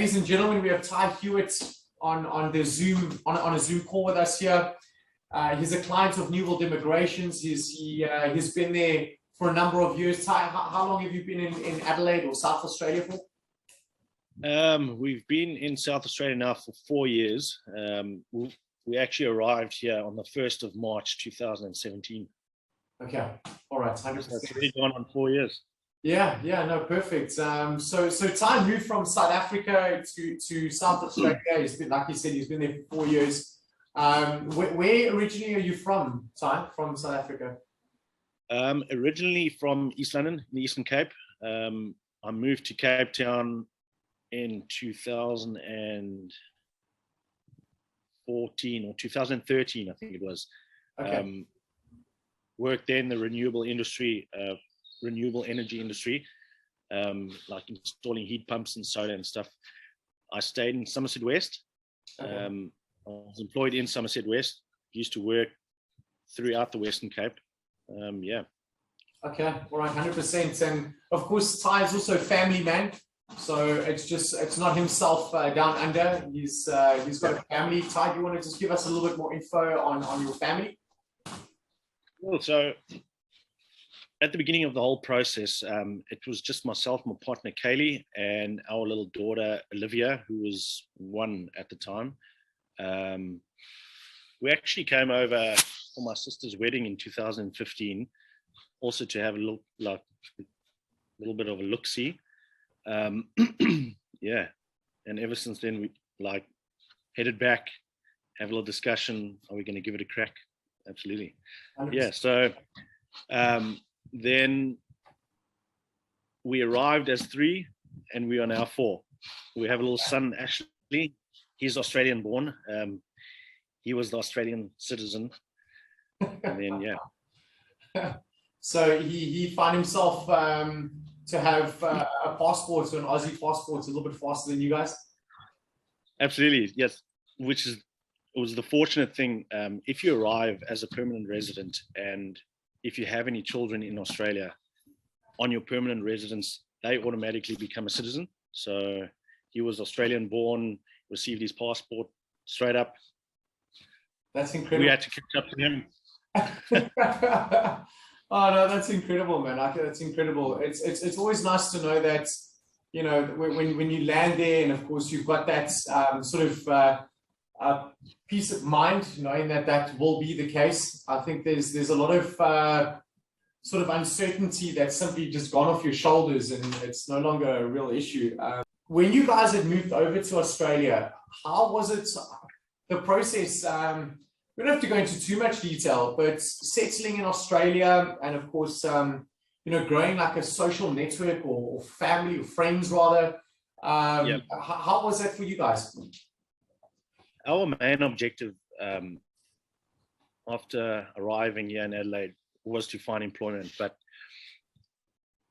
ladies and gentlemen, we have Ty Hewitt on the Zoom on a Zoom call with us here. He's a client of New World Immigrations. He's been there for a number of years. Ty, how long have you been in Adelaide or South Australia for? We've been in South Australia now for 4 years. We actually arrived here on the 1st of March 2017. Okay, all right, 100%. So it's already gone on 4 years. Yeah, no, perfect. So Ty moved from South Africa to South Australia. He's been, like you said, he's been there for 4 years. Where originally are you from, Ty? From South Africa? Originally from East London, in the Eastern Cape. I moved to Cape Town in 2014 or 2013, I think it was. Okay. Worked there in the renewable energy industry, like installing heat pumps and solar and stuff. I stayed in Somerset West. Okay. I was employed in Somerset West. Used to work throughout the Western Cape. Yeah. Okay, all right, 100%. And of course, Ty is also a family man. So it's not himself down under. He's got a family. Ty, do you want to just give us a little bit more info on your family? Well, so at the beginning of the whole process, it was just myself, my partner Kaylee, and our little daughter Olivia, who was 1 at the time. We actually came over for my sister's wedding in 2015, also to have a little bit of a look-see. Yeah, and ever since then we headed back, have a little discussion. Are we going to give it a crack? Absolutely. 100%. Yeah. So then we arrived as 3, and we are now 4. We have a little son, Ashley. He's Australian born. He was the Australian citizen, and then yeah. So he found himself to have a passport, so an Aussie passport, a little bit faster than you guys. Absolutely, yes. It was the fortunate thing. If you arrive as a permanent resident, and if you have any children in Australia, on your permanent residence, they automatically become a citizen. So he was Australian born, received his passport straight up. That's incredible. We had to catch up to him. Oh no, that's incredible, man. That's incredible. It's always nice to know that, you know, when you land there, and of course you've got that sort of peace of mind, knowing that will be the case. I think there's a lot of sort of uncertainty that's simply just gone off your shoulders, and it's no longer a real issue. When you guys had moved over to Australia, how was it, the process? We don't have to go into too much detail, but settling in Australia, and of course, you know, growing like a social network or family or friends rather. Yep. How was that for you guys? Our main objective after arriving here in Adelaide was to find employment, but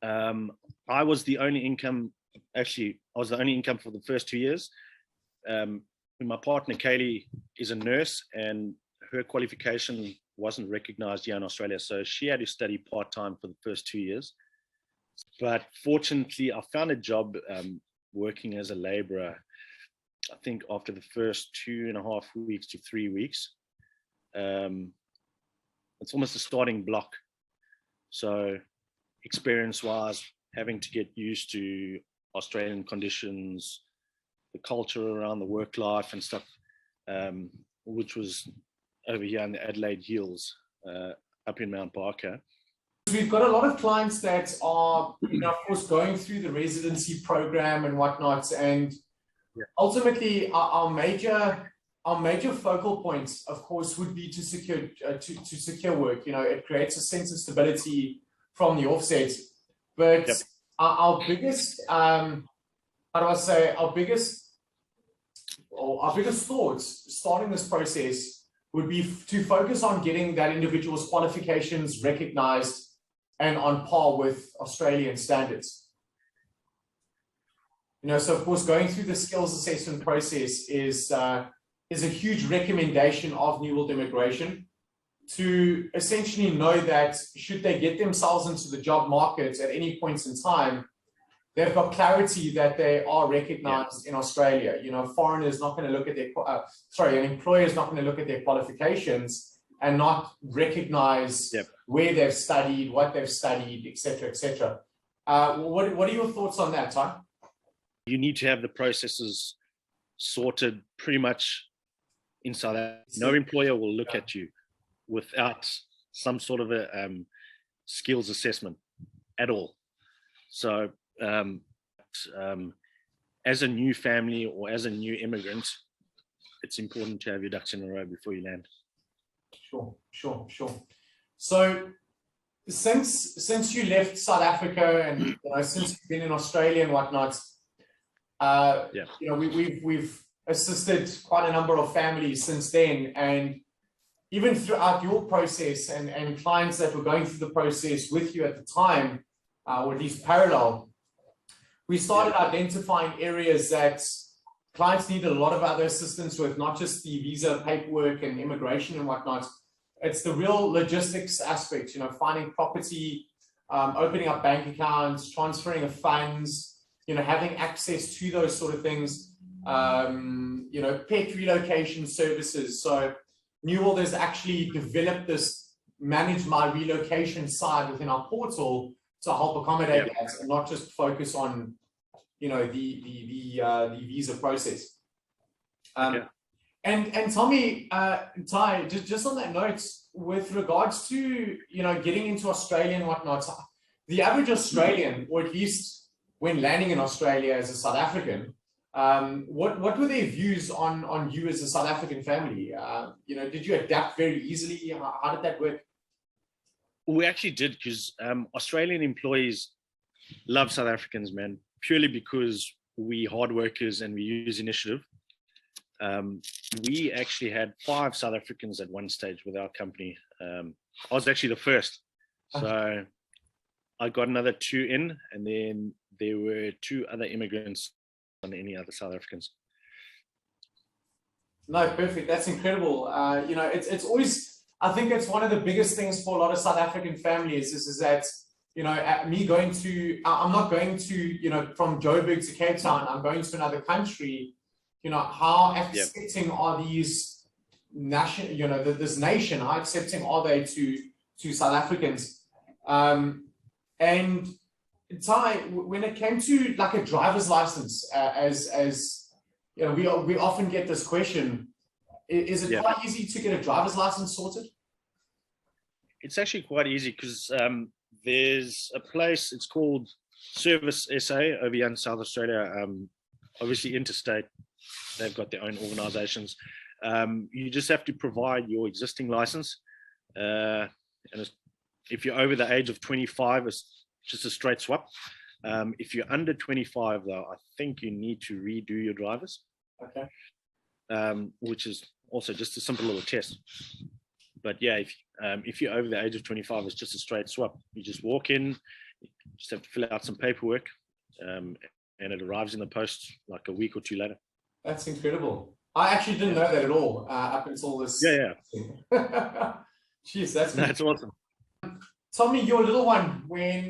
I was the only income. Actually, I was the only income for the first 2 years. My partner Kaylee is a nurse, and her qualification wasn't recognized here in Australia, so she had to study part-time for the first 2 years. But fortunately, I found a job working as a laborer, I think after the first 2.5 weeks to 3 weeks. It's almost a starting block. So experience-wise, having to get used to Australian conditions, the culture around the work life and stuff, which was over here in the Adelaide Hills, up in Mount Barker. We've got a lot of clients that are, you know, of course, going through the residency program and whatnot, and ultimately our major focal points, of course, would be to secure work. You know, it creates a sense of stability from the offset. But our biggest, how do I say, our biggest thoughts starting this process would be to focus on getting that individual's qualifications recognized and on par with Australian standards. You know, so of course, going through the skills assessment process is a huge recommendation of New World Immigration, to essentially know that should they get themselves into the job market at any point in time, they've got clarity that they are recognized in Australia. You know, a foreigner is not going to look at their, an employer is not going to look at their qualifications and not recognize where they've studied, what they've studied, etc., etc. What are your thoughts on that, Ty? You need to have the processes sorted pretty much in South Africa. No employer will look at you without some sort of a skills assessment at all. So as a new family or as a new immigrant, it's important to have your ducks in a row before you land. Sure. So since you left South Africa and since you've been in Australia and whatnot, you know, we've assisted quite a number of families since then, and even throughout your process and clients that were going through the process with you at the time, or at least parallel, we started identifying areas that clients needed a lot of other assistance with, not just the visa paperwork and immigration and whatnot. It's the real logistics aspect, you know, finding property, opening up bank accounts, transferring of funds, you know, having access to those sort of things, you know, pet relocation services. So New World has actually developed this manage my relocation side within our portal to help accommodate that and not just focus on, you know, the visa process. And tell me, Ty, just on that note, with regards to, you know, getting into Australia and whatnot, the average Australian, or at least when landing in Australia as a South African, what were their views on you as a South African family? You know, did you adapt very easily? How did that work? We actually did, because Australian employees love South Africans, man, purely because we hard workers and we use initiative. We actually had 5 South Africans at one stage with our company. I was actually the first. So I got another 2 in, and then there were 2 other immigrants on any other South Africans. No, perfect. That's incredible. You know, it's always, I think it's one of the biggest things for a lot of South African families is that, you know, I'm not going to, you know, from Joburg to Cape Town, I'm going to another country. You know, how accepting are these this nation, how accepting are they to South Africans? And Ty, when it came to like a driver's license, as you know, we often get this question, is it quite easy to get a driver's license sorted? It's actually quite easy, because there's a place, it's called Service SA over here in South Australia, obviously interstate. They've got their own organizations. You just have to provide your existing license. And if you're over the age of 25, it's just a straight swap. If you're under 25, though, I think you need to redo your drivers. Okay. Which is also just a simple little test. But yeah, if you're over the age of 25, it's just a straight swap. You just walk in, you just have to fill out some paperwork, and it arrives in the post like a week or 2 later. That's incredible. I actually didn't know that at all up until this. Jeez, that's awesome. Tell me, your little one, when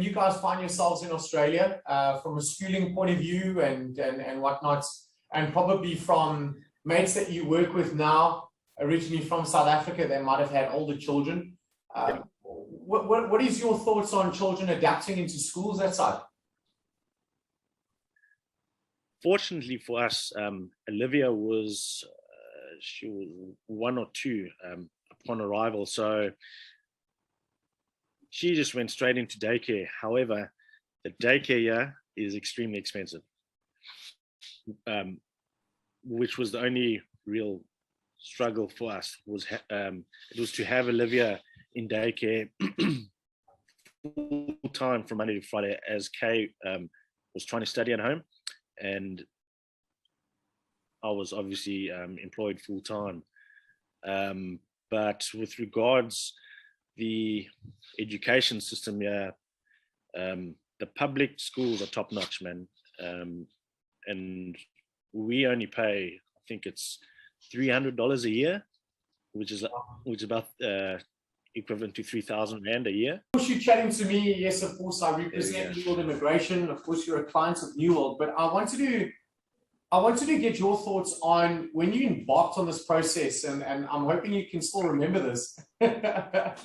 you guys find yourselves in Australia, from a schooling point of view and whatnot, and probably from mates that you work with now, originally from South Africa, they might have had older children. What is your thoughts on children adapting into schools that side? Fortunately for us, Olivia was she was 1 or 2 upon arrival, so she just went straight into daycare. However, the daycare here is extremely expensive, which was the only real struggle for us. It was to have Olivia in daycare full time from Monday to Friday, as Kay was trying to study at home. And I was obviously employed full time. But with regards the education system, the public schools are top notch, man. And we only pay, I think it's $300 a year, which is about equivalent to 3,000 Rand a year. Of course, you're chatting to me. Yes, of course, I represent New World Immigration. Of course, you're a client of New World, but I wanted to get your thoughts on when you embarked on this process, and I'm hoping you can still remember this. I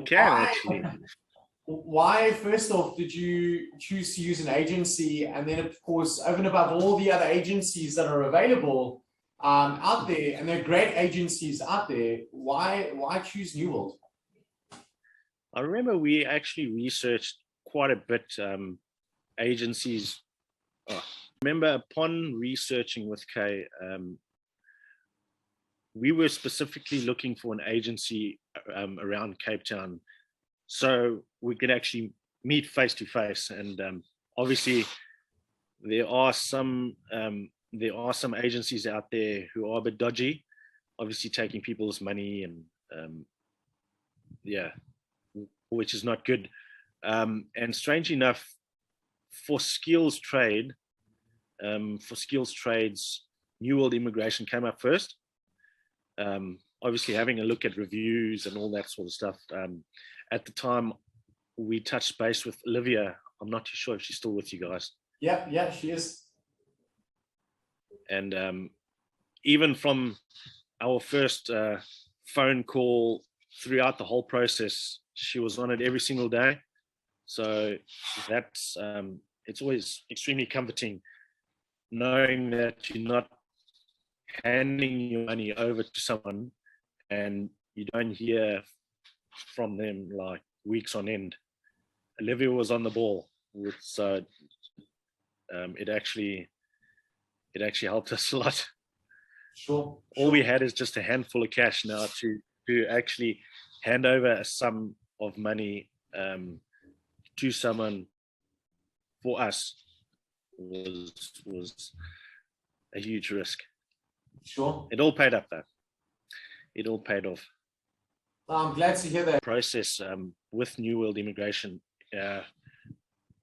can actually. Why, first off, did you choose to use an agency? And then, of course, over and above all the other agencies that are available out there, and they're great agencies out there, why choose New World? I remember we actually researched quite a bit agencies. I remember upon researching with Kay, we were specifically looking for an agency around Cape Town, so we could actually meet face to face. And obviously, there are some agencies out there who are a bit dodgy, obviously taking people's money and yeah, which is not good. And strangely enough, for skills trades, New World Immigration came up first. Obviously, having a look at reviews and all that sort of stuff. At the time, we touched base with Olivia. I'm not too sure if she's still with you guys. Yeah, she is. And even from our first phone call throughout the whole process, she was on it every single day. So that's it's always extremely comforting knowing that you're not handing your money over to someone and you don't hear from them like weeks on end. Olivia was on the ball, so it actually helped us a lot. Sure. All we had is just a handful of cash now to actually hand over a sum of money to someone for us was a huge risk. Sure. It all paid up though. It all paid off. I'm glad to hear that. Process with New World Immigration.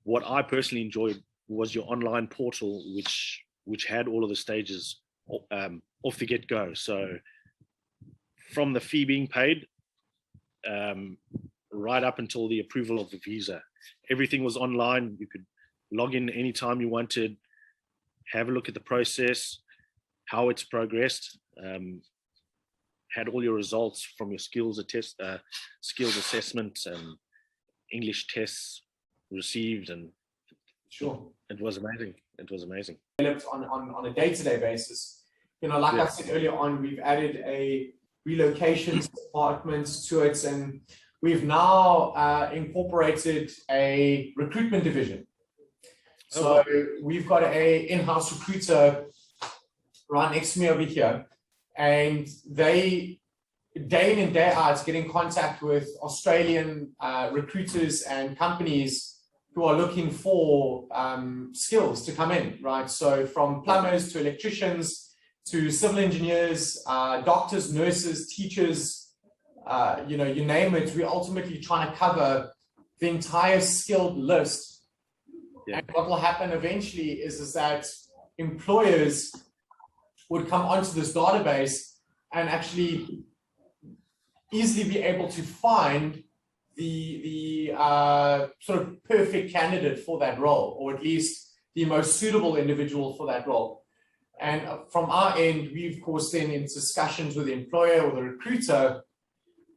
What I personally enjoyed was your online portal, which had all of the stages off the get-go. So from the fee being paid right up until the approval of the visa, everything was online. You could log in anytime you wanted, have a look at the process, how it's progressed, had all your results from your skills assessments and English tests received, and sure, it was amazing. It was amazing. On a day-to-day basis. You know, like I said earlier on, we've added a relocations department to it, and we've now incorporated a recruitment division. So we've got a in-house recruiter right next to me over here, and they day in and day out get in contact with Australian recruiters and companies who are looking for skills to come in, right? So from plumbers to electricians to civil engineers, doctors, nurses, teachers, you know, you name it. We're ultimately trying to cover the entire skilled list. Yeah. And what will happen eventually is that employers would come onto this database and actually easily be able to find the sort of perfect candidate for that role, or at least the most suitable individual for that role. And from our end, we of course then in discussions with the employer or the recruiter,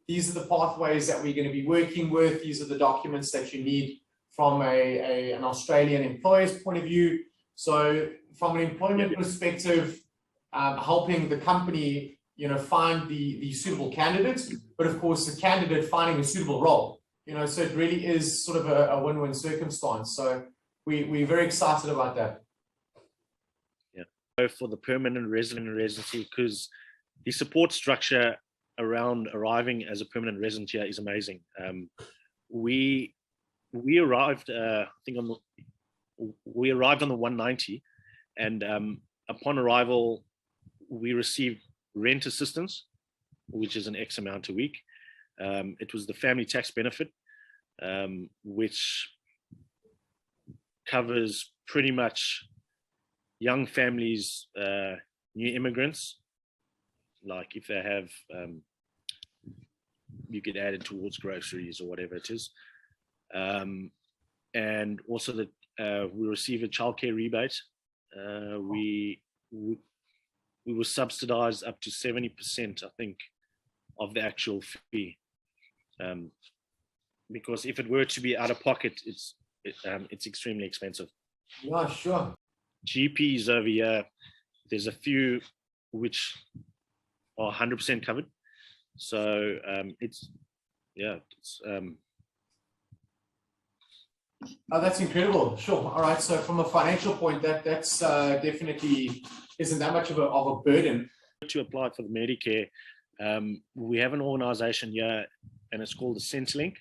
these are the pathways that we're going to be working with. These are the documents that you need from an Australian employer's point of view. So from an employment perspective, helping the company, you know, find the suitable candidates, but of course the candidate finding a suitable role, you know, so it really is sort of a win-win circumstance. So we're very excited about that. Yeah, for the permanent residency, because the support structure around arriving as a permanent resident here is amazing. We arrived, I think we arrived on the 190, and upon arrival, we received rent assistance, which is an X amount a week. It was the family tax benefit, which covers pretty much young families, new immigrants, like if they have you get added towards groceries or whatever it is. And also that we receive a childcare rebate. We were subsidized up to 70%, I think, of the actual fee. Because if it were to be out of pocket, it's extremely expensive. Yeah, sure. GPs over here, there's a few which are 100% covered. So Oh, that's incredible. Sure. All right. So from a financial point, that's definitely isn't that much of a burden. To apply for the Medicare, we have an organization here, and it's called the Centrelink.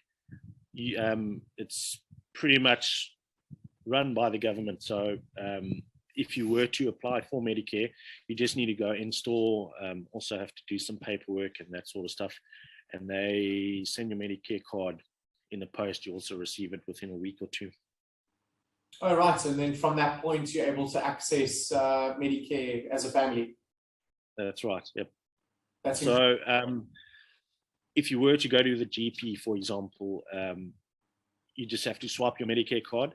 It's pretty much run by the government. So if you were to apply for Medicare, you just need to go in store, also have to do some paperwork and that sort of stuff. And they send your Medicare card in the post. You also receive it within a week or two. All right. And then from that point, you're able to access Medicare as a family. That's right. Yep. That's so if you were to go to the GP, for example, you just have to swipe your Medicare card,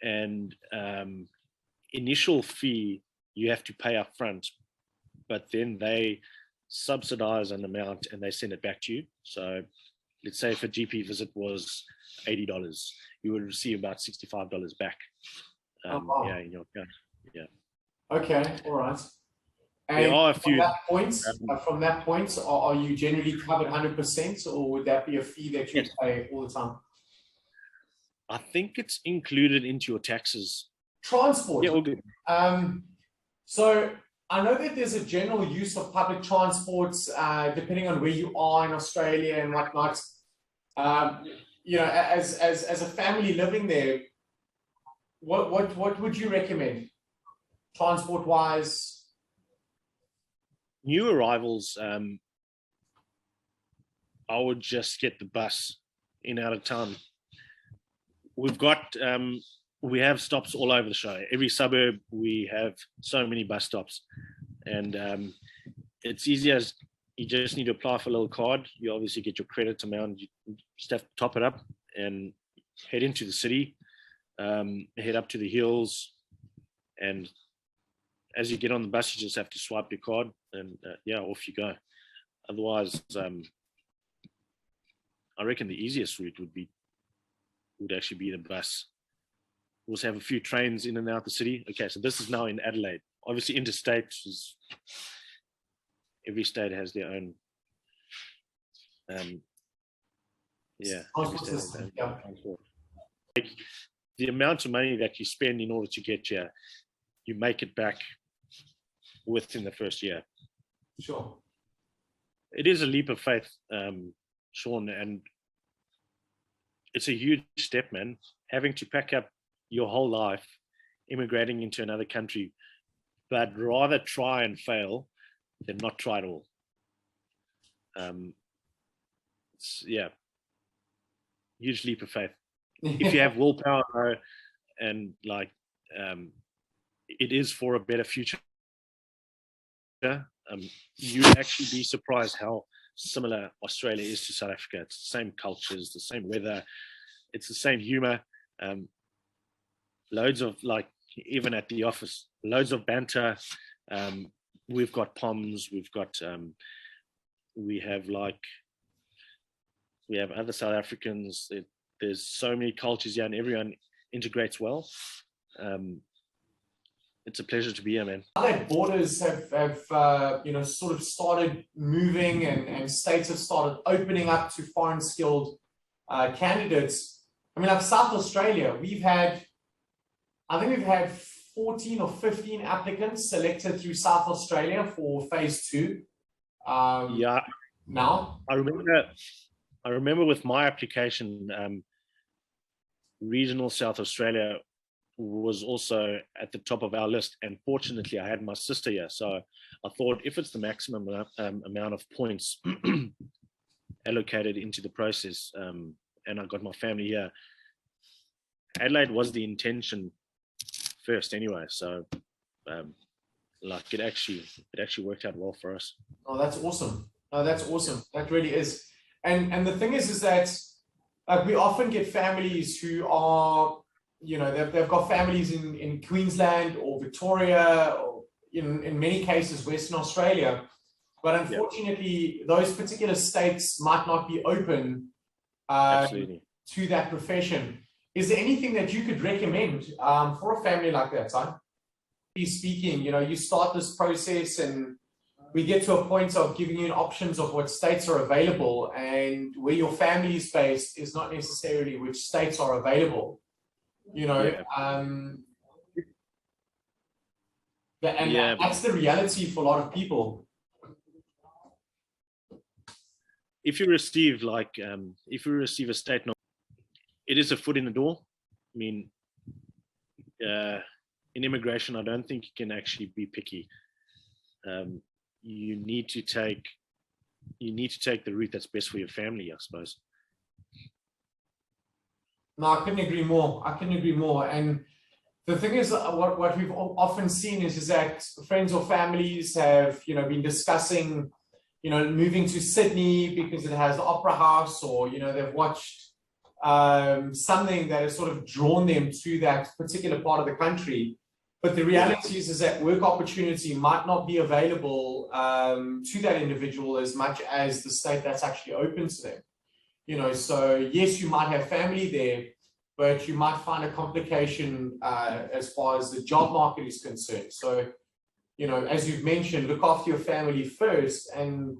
and initial fee you have to pay up front, but then they subsidize an amount and they send it back to you. So let's say if a GP visit was $80, you would receive about $65 back. Wow. Yeah, in your account. Yeah. Okay. All right. And there are a few. From that point, are you generally covered 100%, or would that be a fee that you pay all the time? I think it's included into your taxes. Transport. Yeah, all good. So I know that there's a general use of public transports, depending on where you are in Australia and whatnot. You know, as a family living there, what would you recommend, transport-wise? New arrivals, I would just get the bus in out of town. We've got, we have stops all over the show. Every suburb, we have so many bus stops. And it's easy as you just need to apply for a little card. You obviously get your credit amount. You just have to top it up and head into the city, head up to the hills. And as you get on the bus, you just have to swipe your card and yeah, off you go. Otherwise, I reckon the easiest route would actually be the bus. We also have a few trains in and out the city. Okay, so this is now in Adelaide. Obviously, interstate is, every state has their own. Yeah. Like, the amount of money that you spend in order to get here, you make it back within the first year. Sure. It is a leap of faith, Sean, and it's a huge step, man. Having to pack up your whole life, immigrating into another country, but rather try and fail than not try at all. Yeah, huge leap of faith. If you have willpower and like, it is for a better future. You'd actually be surprised how similar Australia is to South Africa. It's the same cultures, the same weather, it's the same humor. Loads of, like, even at the office, loads of banter. We've got POMs, we've got, we have other South Africans. There's so many cultures here and everyone integrates well. It's a pleasure to be here, man. Now that borders have you know, sort of started moving and states have started opening up to foreign skilled candidates. I mean, like South Australia, I think we've had 14 or 15 applicants selected through South Australia for phase 2. Yeah. Now, I remember with my application, regional South Australia was also at the top of our list, and fortunately I had my sister here, so I thought if it's the maximum amount of points allocated into the process, and I got my family here, Adelaide was the intention first anyway, so like it actually worked out well for us. Oh, that's awesome. Oh, that's awesome. That really is. And the thing is that like we often get families who are, you know, they've got families in Queensland or Victoria, or in many cases Western Australia, but unfortunately those particular states might not be open to that profession. Is there anything that you could recommend for a family like that, Ty? Speaking, you know, you start this process and we get to a point of giving you options of what states are available, and where your family is based is not necessarily which states are available, you know. That's the reality for a lot of people. If you receive a state note, it is a foot in the door. I mean, in immigration, I don't think you can actually be picky. You need to take the route that's best for your family, I suppose. No, I couldn't agree more. And the thing is, what we've often seen is that friends or families have, you know, been discussing, you know, moving to Sydney because it has the Opera House, or, you know, they've watched something that has sort of drawn them to that particular part of the country. But the reality is that work opportunity might not be available to that individual as much as the state that's actually open to them. You know, so yes, you might have family there, but you might find a complication as far as the job market is concerned. So, you know, as you've mentioned, look after your family first, and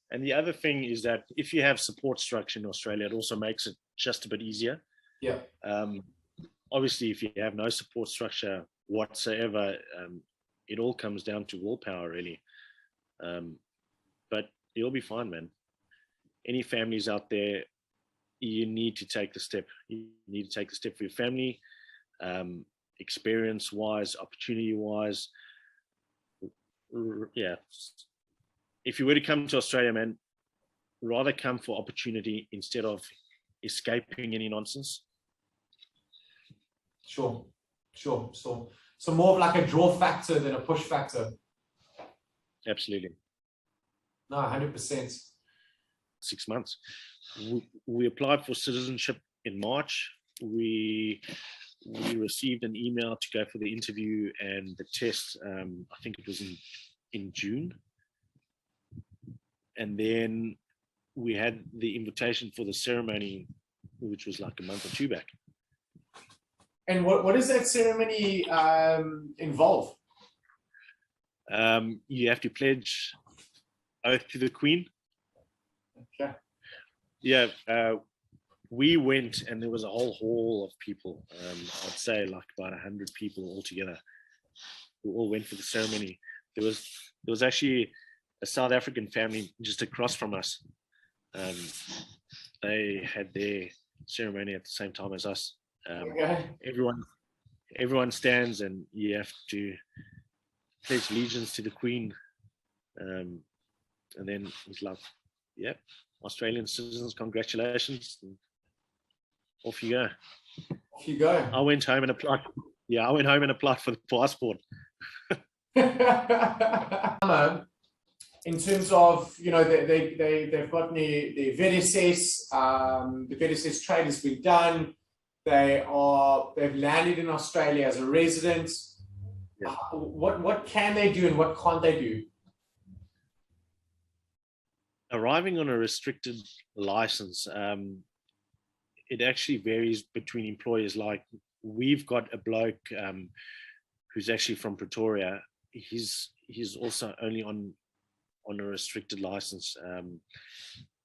and the other thing is that if you have support structure in Australia, it also makes it just a bit easier. Obviously, if you have no support structure whatsoever, it all comes down to willpower, really. But you'll be fine, man. Any families out there, you need to take the step. You need to take the step for your family, experience-wise, opportunity-wise. Yeah. If you were to come to Australia, man, rather come for opportunity instead of escaping any nonsense. Sure. So more of like a draw factor than a push factor. Absolutely. No, 100%. 6 months. We applied for citizenship in March. We received an email to go for the interview and the test. I think it was in June. And then we had the invitation for the ceremony, which was like a month or two back. And what does that ceremony involve? You have to pledge oath to the Queen. Okay. Yeah, we went and there was a whole hall of people. I'd say like about 100 people altogether who all went for the ceremony. There was actually a South African family just across from us. They had their ceremony at the same time as us. Everyone stands and you have to pledge allegiance to the Queen. And then it's like, yep, Australian citizens, congratulations. And off you go. Off you go. I went home and applied. Yeah, I went home and applied for the passport. In terms of, you know, they've got the vet assess, the vet assess trade has been done. They've landed in Australia as a resident. Yeah. What can they do and what can't they do? Arriving on a restricted license, it actually varies between employers. Like we've got a bloke who's actually from Pretoria. He's also only on a restricted license.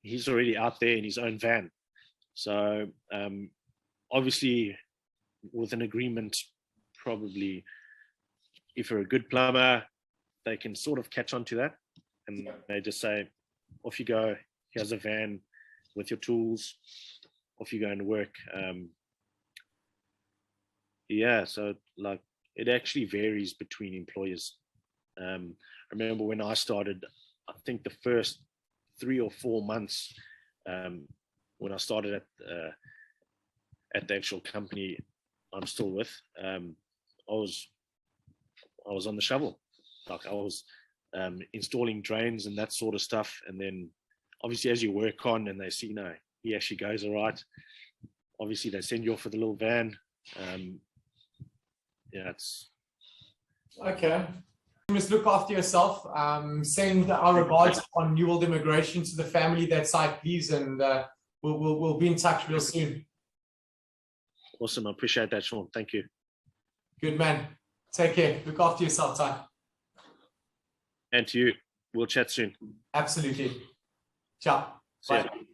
He's already out there in his own van. So obviously with an agreement, probably if you're a good plumber, they can sort of catch on to that. And they just say, off you go, here's a van with your tools, off you go and work. Yeah, so like it actually varies between employers. I remember when I started, I think the first 3 or 4 months when I started at the actual company I'm still with, I was on the shovel. Like I was installing drains and that sort of stuff. And then obviously as you work on and they see, he actually goes all right, obviously they send you off with a little van. It's okay. You must look after yourself. Send our regards on New World Immigration to the family that side, please, and we'll be in touch real soon. Awesome. I appreciate that, Sean. Thank you. Good man. Take care. Look after yourself, Ty. And to you. We'll chat soon. Absolutely. Ciao. See ya. Bye.